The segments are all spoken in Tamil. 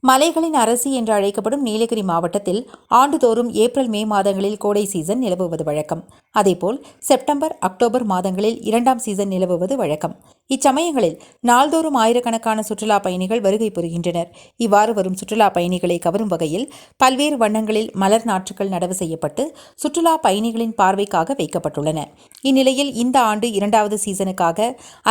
மலைகளின் அரசி என்று அழைக்கப்படும் நீலகிரி மாவட்டத்தில் ஆண்டுதோறும் ஏப்ரல் மே மாதங்களில் கோடை சீசன் நிலவுவது வழக்கம். அதேபோல் செப்டம்பர் அக்டோபர் மாதங்களில் இரண்டாம் சீசன் நிலவுவது வழக்கம். இச்சமயங்களில் நாள்தோறும் ஆயிரக்கணக்கான சுற்றுலா பயணிகள் வருகை புரிகின்றனர். இவ்வாறு வரும் சுற்றுலா பயணிகளை கவரும் வகையில் பல்வேறு வண்ணங்களில் மலர் நாற்றுகள் நடவு செய்யப்பட்டு சுற்றுலா பயணிகளின் பார்வைக்காக வைக்கப்பட்டுள்ளன. இந்நிலையில் இந்த ஆண்டு இரண்டாவது சீசனுக்காக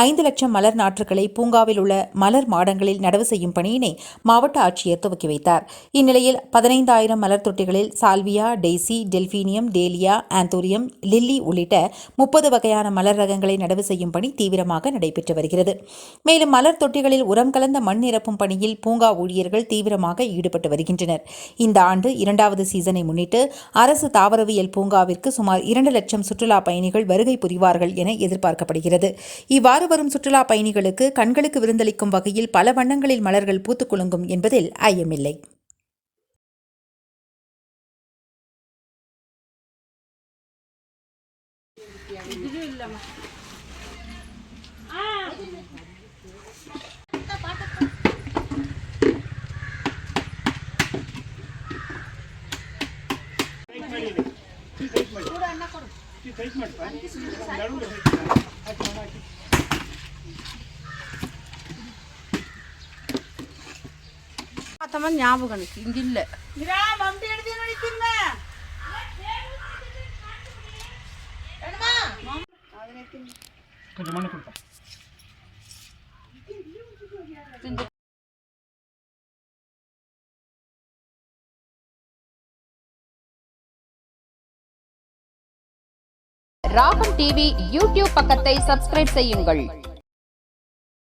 5 லட்சம் மலர் நாற்றுகளை பூங்காவில் உள்ள மலர் மாடங்களில் நடவு செய்யும் பணியினை மாவட்ட ஆட்சியர் துவக்கி வைத்தார். இந்நிலையில் 15,000 மலர் தொட்டிகளில் salvia, daisy, delphinium, dahlia, anthurium, lily உள்ளிட்ட 30 வகையான மலர் ரகங்களை நடவு செய்யும் பணி தீவிரமாக நடைபெற்று வருகிறது. மேலும் மலர் தொட்டிகளில் உரம் கலந்த மண் நிரப்பும் பணியில் பூங்கா ஊழியர்கள் தீவிரமாக ஈடுபட்டு வருகின்றனர். இந்த ஆண்டு இரண்டாவது சீசனை முன்னிட்டு அரசு தாவரவியல் பூங்காவிற்கு சுமார் 2 லட்சம் சுற்றுலா பயணிகள் வருகை புரிவார்கள் என எதிர்பார்க்கப்படுகிறது. இவ்வாறு வரும் சுற்றுலா பயணிகளுக்கு கண்களுக்கு விருந்தளிக்கும் வகையில் பல வண்ணங்களில் மலர்கள் பூத்துக் குலுங்கும் என்பதில் ஐயமில்லை. ஞாபகம் இங்க இல்ல ராகம் டிவி யூடியூப் பக்கத்தை சப்ஸ்கிரைப் செய்யுங்கள்.